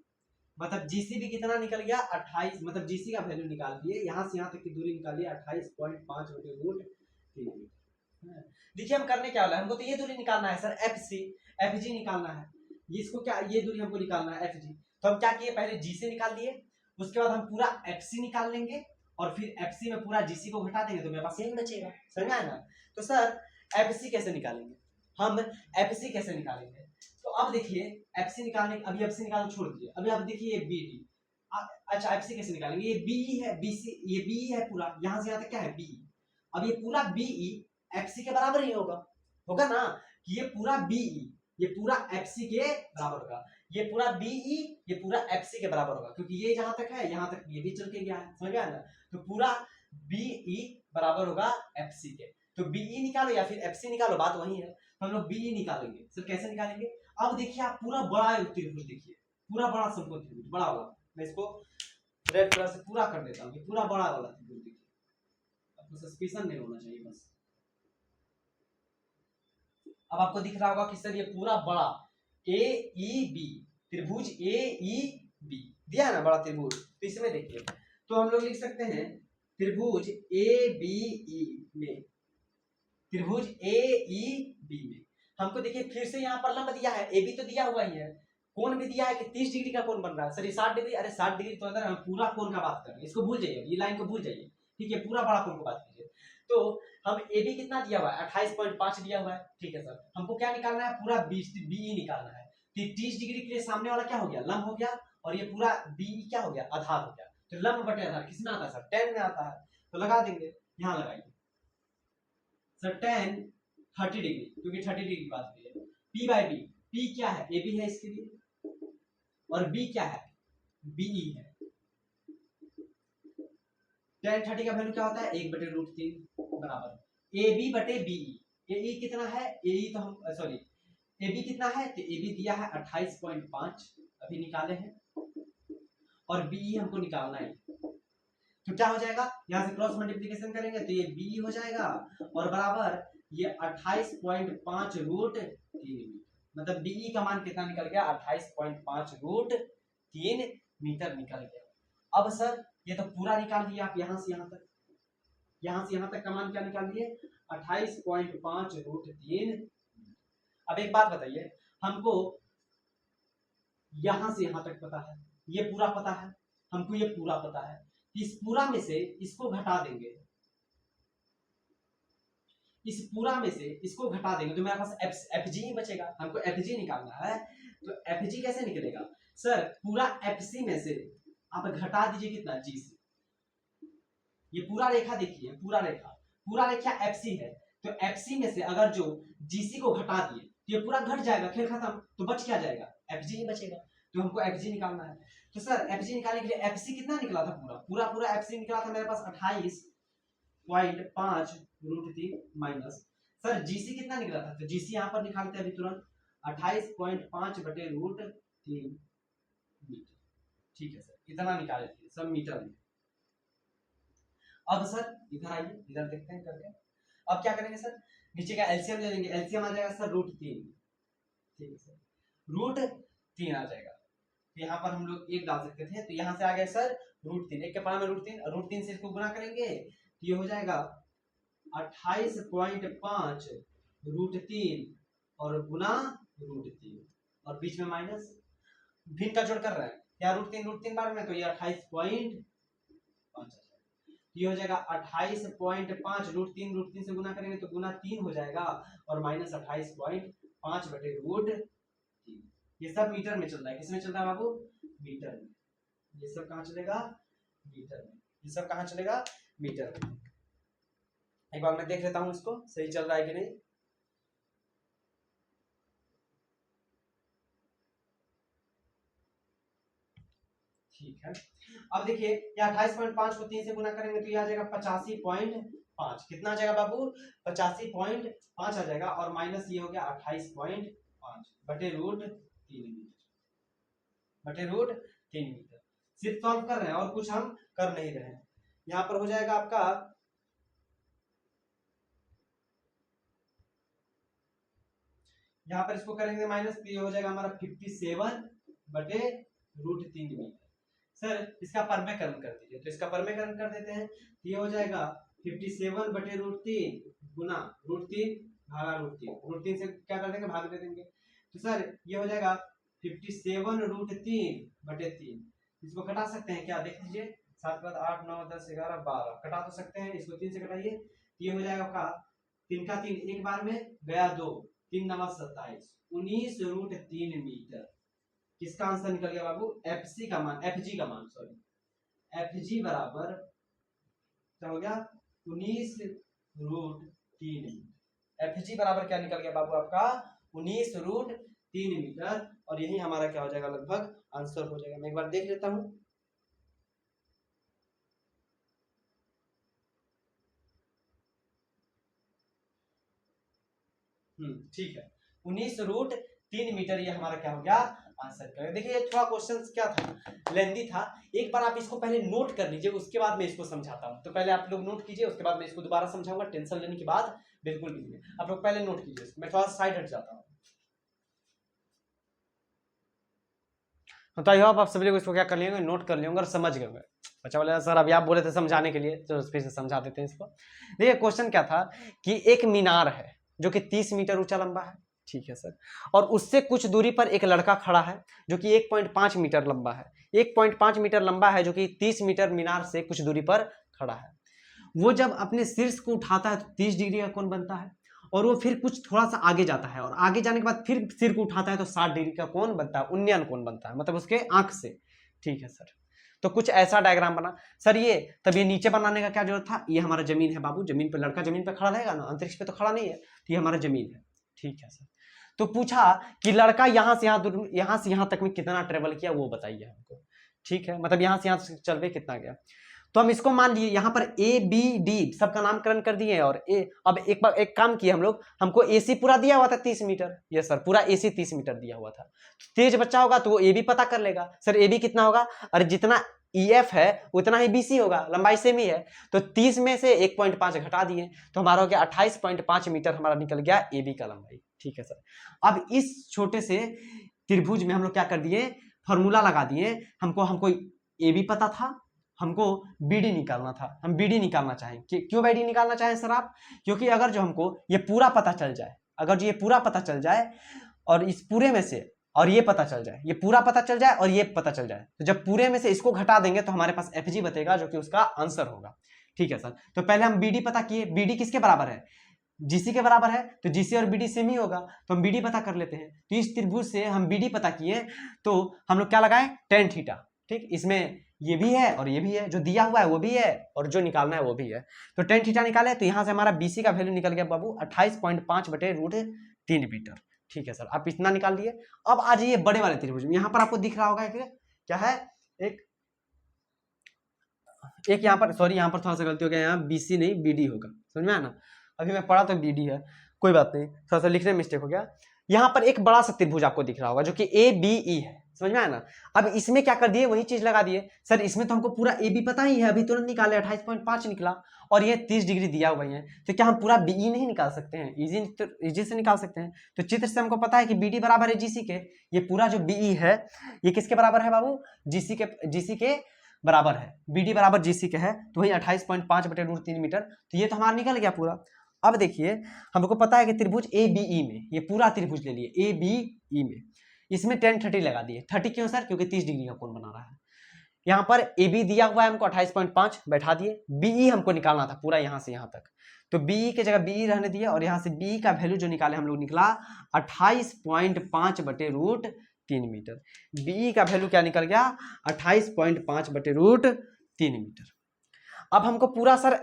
मतलब जीसी भी कितना निकल गया 28, मतलब जीसी का वैल्यू निकाल दिए, यहां से यहां तक की दूरी निकालिए 28.5/√3 मीटर। देखिए हम करने क्या वाला है, हमको तो ये दूरी निकालना है सर, एफसी, एफजी निकालना है। ये इसको क्या, ये दूरी हमको निकालना है एफजी। तो हम क्या किए, पहले जीसी निकाल लिए, उसके बाद हम पूरा एफसी निकाल लेंगे और फिर एफसी में पूरा जीसी को घटा देंगे तो मेरे पास यही बचेगा। समझ में आया ना। तो सर एफसी कैसे निकालेंगे, हम एफसी कैसे निकालेंगे, तो अब देखिए एफसी निकालने, अभी एफसी निकालना छोड़ दीजिए, अभी आप देखिए ये बीडी। अच्छा एफसी कैसे निकालेंगे, ये बीई है, बीसी, ये बीई है पूरा, यहां से यहां तक क्या है बीई। अब ये पूरा बीई एफसी के बराबर ही होगा, होगा ना, कि ये पूरा बीई, ये पूरा एफसी के बराबर होगा, ये पूरा बीई, ये पूरा एफसी के बराबर होगा, क्योंकि ये जहां तक है यहां तक ये भी चल के गया है। समझ गया ना। तो पूरा बीई बराबर होगा एफसी के। तो बीई निकालो या फिर एफसी निकालो, बात वही है। तो हम लोग बीई निकालेंगे। सर कैसे निकालेंगे, अब देखिए आप पूरा बड़ा त्रिभुज देखिए, पूरा बड़ा समकोण त्रिभुज, बड़ा वाला, मैं इसको रेड कलर से पूरा कर देता हूँ, ये पूरा बड़ा वाला त्रिभुज देखिए, आपको सस्पेंशन नहीं होना चाहिए बस। अब आपको दिख रहा होगा कि सर ये पूरा बड़ा ए ई बी त्रिभुज, ए ई बी दिया है ना बड़ा त्रिभुज। तो इसमें देखिए, तो हम लोग लिख सकते हैं त्रिभुज ए बी ई में, त्रिभुज ए ई बी में हमको देखिए फिर से यहाँ पर लंब दिया है, ए बी तो दिया हुआ ही है, कोण भी दिया है कि 30 डिग्री का कोण बन रहा है। सर ये 60 डिग्री, अरे 60 डिग्री तो अंदर हम पूरा कोण का बात कर रहे हैं, इसको भूल जाइए, ये लाइन को भूल जाइए, ठीक है, पूरा बड़ा कोण को बात कीजिए। तो हम ए बी कितना दिया हुआ है 28.5 दिया हुआ है, ठीक है सर। हमको क्या निकालना है, पूरा बीई निकालना है। 30 डिग्री के लिए सामने वाला क्या हो गया, लंब हो गया, और ये पूरा बीई क्या हो गया, आधार हो गया। तो लंब बटे आधार किसमें आता है सर, tan में आता है। तो लगा देंगे, यहाँ लगाइए सर tan 30 डिग्री, क्योंकि 30 डिग्री की बात की है। पी बाई बी, पी क्या है, ए बी है इसके लिए, और बी क्या है, बीई है। tan 30 का वैल्यू क्या होता है, 1/√3 बराबर ए बी बटे बीई। ए ई कितना है, ए ई तो हम सॉरी ए बी कितना है, तो ए बी दिया है 28.5 अभी निकाले हैं, और बीई हमको निकालना है। तो क्या हो जाएगा, यहाँ से क्रॉस मल्टीप्लीकेशन करेंगे तो ये बी हो जाएगा, और बराबर ये 28.5√3 मतलब बीई का मान कितना निकल गया, 28.5√3 मीटर निकल गया। अब सर ये तो पूरा निकाल दिया आप, यहाँ से यहाँ तक, यहाँ से यहाँ तक का मान क्या निकाल दिए 28.5√3। अब एक बात बताइए, हमको यहाँ से यहाँ तक पता है, ये पूरा पता है, हमको ये पूरा पता है, इस पूरा में से इसको घटा देंगे, इस पूरा में से इसको घटा देंगे तो मेरे पास एफ जी ही बचेगा। हमको एफ जी निकालना है, तो एफ जी कैसे निकलेगा सर, पूरा एफ सी में से आप घटा दीजिए कितना, जी सी। ये पूरा रेखा देखिए, पूरा रेखा एफ सी है, तो एफ सी में से अगर जो जीसी को घटा दिए तो ये पूरा घट जाएगा, खेल खत्म, तो बच क्या जाएगा, एफ जी ही बचेगा। तो हमको एफ जी निकालना है। तो सर एफ जी निकालने के लिए एफ सी कितना निकला था, पूरा एफ सी निकला था मेरे पास 28.5√3 माइनस, सर जीसी कितना निकला था, तो जीसी यहाँ पर निकालते हैं अभी तुरंत 28.5/√3 मीटर, ठीक है सर, इतना निकाले थे सब मीटर में। अब सर इधर आइए, इधर देखते हैं करके। अब क्या करेंगे सर, नीचे का एलसीएम ले लेंगे, एलसीएम आ जाएगा सर √3, ठीक है सर, √3 आ जाएगा। तो यहाँ पर हम लोग 1 डाल सकते थे, तो यहाँ से आ गया सर √3, 1 के पावर में √3 से इसको गुना करेंगे तो ये हो जाएगा 28.5√3 और गुना √3 और बीच में माइनस, भिन्न का जोड़ कर रहे हैं या √3 बार में, तो ये 28.5 ये हो जाएगा 28.5 √3 से गुना करेंगे तो गुना 3 हो जाएगा, और माइनस 28.5/√3। ये सब मीटर में चल रहा है, किसमें चल रहा है बाबू, मीटर में। ये सब कहाँ चलेगा, मीटर में। ये सब कहाँ चलेगा, मीटर में। एक बार मैं देख लेता हूं इसको सही चल रहा है कि नहीं। ठीक है, अब देखिए ये 28.5 को 3 से गुना करेंगे तो ये आ जाएगा 85.5 5, कितना आ जाएगा बाबू 85.5 आ जाएगा, और माइनस ये हो गया 28.5 बटे रूट 3 मीटर, बटे रूट 3 मीटर। सिर्फ सॉल्व कर रहे हैं और कुछ हम कर नहीं रहे हैं। यहाँ पर हो जाएगा आपका यहाँ पर इसको करेंगे माइनस, तो ये हो जाएगा हमारा 57 बटे रूट 3 मीटर। सर इसका परमेकरण कर दीजिए, तो इसका परमेकरण कर देते हैं, तो ये हो जाएगा 57 बटे रूट 3 गुना रूट 3 भागा रूट 3, रूट 3 से क्या कर देंगे भाग दे देंगे, तो सर ये हो जाएगा 57 रूट 3 बटे 3। इसको कटा सकते हैं क्या, देख लीजिए 7 के बाद 8 9 10 11 12 कटा तो सकते हैं, इसको 3 से कटाइए, ये हो जाएगा आपका 3 का 3 एक बार में गया 2, 3 9 27 19 रूट 3 मीटर। किसका आंसर निकल गया बाबू, एफसी का मान, एफजी का मान, सॉरी एफजी बराबर क्या हो गया 19 रूट 3 मीटर। एफजी बराबर क्या निकल गया बाबू आपका 19 रूट 3 मीटर, और यही हमारा क्या हो जाएगा लगभग आंसर हो जाएगा। मैं एक बार देख लेता हूं, ठीक है 19 रूट 3 मीटर, ये हमारा क्या हो गया आंसर करें। देखिए ये थोड़ा क्वेश्चन क्या था, लेंदी था, एक बार आप इसको पहले नोट कर लीजिए, उसके बाद मैं इसको समझाता हूं। तो पहले आप लोग नोट कीजिए, उसके बाद मैं इसको दोबारा समझाऊंगा, टेंशन लेने के बाद बिल्कुल भी नहीं। आप लोग पहले नोट कीजिए, मैं थोड़ा साइड हट जाता हूँ। तो आई होप आप सभी लोग इसको क्या कर लेंगे, नोट कर लेंगे और समझ गए। बच्चा बोले सर अभी आप बोले थे समझाने के लिए, तो फिर से समझा देते हैं इसको। देखिए क्वेश्चन क्या था कि एक मीनार है जो कि 30 मीटर ऊंचा लंबा है, ठीक है सर, और उससे कुछ दूरी पर एक लड़का खड़ा है जो कि 1.5 मीटर लंबा है, 1.5 मीटर लंबा है जो कि 30 मीटर मीनार से कुछ दूरी पर खड़ा है। वो जब अपने शीर्ष को उठाता है तो 30 डिग्री का कोण बनता है, और वो फिर कुछ थोड़ा सा आगे जाता है और आगे जाने के बाद फिर सिर को उठाता है तो 60 डिग्री का कोण बनता है, उन्नयन कोण बनता है, मतलब उसके आंख से, ठीक है सर। तो कुछ ऐसा डायग्राम बना सर। ये तब ये नीचे बनाने का क्या जरूरत था, ये हमारा जमीन है बाबू, जमीन पे लड़का जमीन पे खड़ा रहेगा ना, अंतरिक्ष पे तो खड़ा नहीं है, तो ये हमारा जमीन है, ठीक है सर। तो पूछा कि लड़का यहाँ से यहाँ तक में कितना ट्रेवल किया वो बताइए हमको, ठीक है, मतलब यहाँ से यहाँ चल पे कितना गया। तो हम इसको मान लिए यहाँ पर ए बी डी सबका नामकरण कर दिए, और ए अब एक काम किए हम लोग, हमको एसी पूरा दिया हुआ था 30 मीटर, यस सर पूरा एसी 30 मीटर दिया हुआ था। तेज बच्चा होगा तो वो ए बी पता कर लेगा, सर ए बी कितना होगा, अरे जितना EF है उतना ही BC होगा, लंबाई सेम ही है, तो 30 में से 1.5 घटा दिए तो हमारा हो गया 28.5 मीटर हमारा निकल गया AB का लंबाई, ठीक है सर। अब इस छोटे से त्रिभुज में हम लोग क्या कर दिए, फॉर्मूला लगा दिए, हमको AB पता था, हमको BD निकालना था, हम BD निकालना चाहें। क्यों BD निकालना चाहें सर आप, क्योंकि अगर जो हमको ये पूरा पता चल जाए, अगर जो ये पूरा पता चल जाए और इस पूरे में से और ये पता चल जाए, ये पूरा पता चल जाए और ये पता चल जाए, तो जब पूरे में से इसको घटा देंगे तो हमारे पास FG बचेगा जो कि उसका आंसर होगा, ठीक है सर। तो पहले हम BD पता किए, BD किसके बराबर है, GC के बराबर है, तो GC और BD सेम ही होगा, तो हम BD पता कर लेते हैं। तो इस त्रिभुज से हम BD पता किए तो हम लोग क्या लगाए, tan थीटा, ठीक, इसमें ये भी है और ये भी है, जो दिया हुआ है वो भी है और जो निकालना है वो भी है, तो tan थीटा निकाले, तो यहाँ से हमारा BC का वैल्यू निकल गया बाबू 28.5 बटे रूट 3 मीटर, ठीक है सर। आप इतना निकाल लिए। अब आ जाइए बड़े वाले त्रिभुज में, यहाँ पर आपको दिख रहा होगा क्या है, एक यहाँ पर, सॉरी यहाँ पर थोड़ा सा गलती हो गया, यहाँ BC नहीं BD होगा, समझ में आया ना, अभी मैं पढ़ा तो BD है, कोई बात नहीं, थोड़ा सा लिखने में मिस्टेक हो गया। यहाँ पर एक बड़ा सा त्रिभुज आपको दिख रहा होगा जो कि ABE है, समझ में आया ना। अब इसमें क्या कर दिए, वही चीज लगा दिए, सर इसमें तो हमको पूरा AB पता ही है, अभी तुरंत निकाले 28.5 निकला, और ये 30 डिग्री दिया हुआ है, तो क्या हम पूरा BE नहीं निकाल सकते हैं, इजी से निकाल सकते हैं। तो चित्र से हमको पता है कि BD बराबर है GC के, ये पूरा जो BE है ये किसके बराबर है बाबू, GC के बराबर है, BD बराबर GC के है, तो वही 28.5 बटे रूट 3 मीटर, तो ये तो हमारा निकल गया पूरा। अब देखिए हमको पता है कि त्रिभुज ABE में, ये पूरा त्रिभुज ले लिए ABE में, इसमें tan 30 लगा दिए, 30 क्यों सर, क्योंकि 30 डिग्री का कोण बना रहा है। यहाँ पर AB दिया हुआ है हमको 28.5 बैठा दिए, BE हमको निकालना था पूरा यहाँ से यहाँ तक, तो BE की जगह BE रहने दिए, और यहाँ से BE का वैल्यू जो निकाले हम लोग निकला 28.5 बटे रूट 3 मीटर। BE का वैल्यू क्या निकल गया 28.5 बटे रूट 3 मीटर। अब हमको पूरा सर,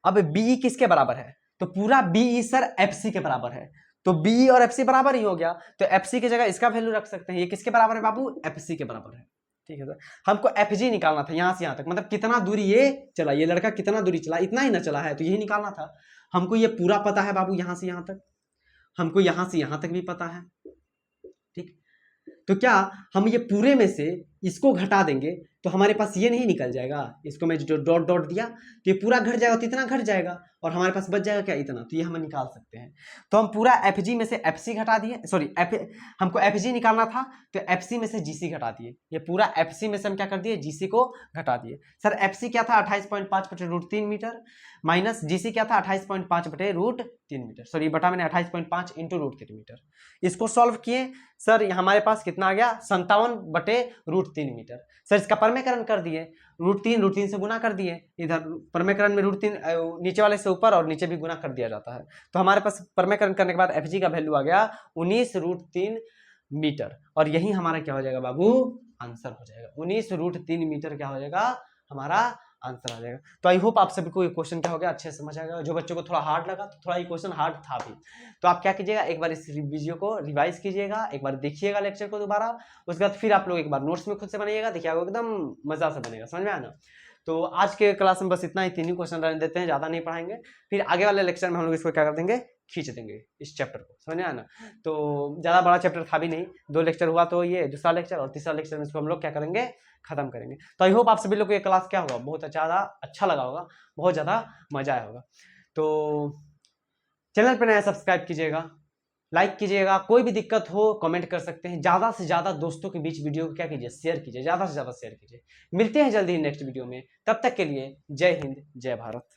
अब BE किसके बराबर है, तो पूरा BE सर FC के बराबर है, तो BE और FC बराबर ही हो गया, तो FC की जगह इसका वैल्यू रख सकते हैं, ये किसके बराबर है बाबू, FC के बराबर है, ठीक है सर, हमको एफ जी निकालना था यहाँ से यहाँ तक, मतलब कितना दूरी ये चला, ये लड़का कितना दूरी चला, इतना ही ना चला है, तो यही निकालना था। हमको ये पूरा पता है बाबू, यहाँ से यहाँ तक, हमको यहाँ से यहाँ तक भी पता है, ठीक। तो क्या हम ये पूरे में से इसको घटा देंगे तो हमारे पास ये नहीं निकल जाएगा, इसको मैं जो डॉट डॉट दिया तो ये पूरा घट जाएगा, तो इतना घट जाएगा और हमारे पास बच जाएगा क्या, इतना, तो ये हम निकाल सकते हैं। तो हम पूरा एफ जी में से एफ सी घटा दिए, सॉरी हमको एफ जी निकालना था तो एफ सी में से जी सी घटा दिए, ये पूरा एफ सी में से हम क्या कर दिए, जी सी को घटा दिए। सर एफ सी क्या था 28.5/√3 मीटर, माइनस जी सी क्या था 28.5/√3 मीटर, सॉरी बटा मैंने 28.5 × √3 मीटर। इसको सॉल्व किए सर, हमारे पास कितना आ गया 57/√3 मीटर। सर इसका परमेकरण कर दिए, √3 से गुना कर दिए, इधर परमेकरण में √3 नीचे वाले से ऊपर और नीचे भी गुना कर दिया जाता है, तो हमारे पास परमेकरण करने के बाद एफ जी का वैल्यू आ गया 19√3 मीटर, और यही हमारा क्या हो जाएगा बाबू, आंसर हो जाएगा 19√3 मीटर क्या हो जाएगा, हमारा आंसर आ जाएगा। तो आई होप आप सभी को ये क्वेश्चन क्या हो गया, अच्छे से समझ आ गया। जो बच्चों को थोड़ा हार्ड लगा, तो थोड़ा ये क्वेश्चन हार्ड था भी, तो आप क्या कीजिएगा, एक बार इस वीडियो को रिवाइज कीजिएगा, एक बार देखिएगा लेक्चर को दोबारा, उसके बाद फिर आप लोग एक बार नोट्स में खुद से बनाइएगा, देखिए आपको एकदम मजा से बनेगा, समझ में आया ना। तो आज के क्लास में बस इतना ही, 3 ही क्वेश्चन रहने देते हैं, ज्यादा नहीं पढ़ाएंगे, फिर आगे वाले लेक्चर में हम लोग इसको क्या कर देंगे, खींच देंगे इस चैप्टर को, समझ में आया ना। तो ज्यादा बड़ा चैप्टर था भी नहीं, 2 लेक्चर हुआ, तो ये दूसरा लेक्चर और तीसरा लेक्चर में इसको हम लोग क्या करेंगे, खत्म करेंगे। तो आई होप आप सभी लोग को ये क्लास क्या होगा, बहुत ज़्यादा अच्छा लगा होगा, बहुत ज़्यादा मजा आया होगा। तो चैनल पर नया सब्सक्राइब कीजिएगा, लाइक कीजिएगा, कोई भी दिक्कत हो कमेंट कर सकते हैं, ज़्यादा से ज़्यादा दोस्तों के बीच वीडियो को क्या कीजिए, शेयर कीजिए, ज़्यादा से ज़्यादा शेयर कीजिए। मिलते हैं जल्दी नेक्स्ट वीडियो में, तब तक के लिए जय हिंद जय भारत।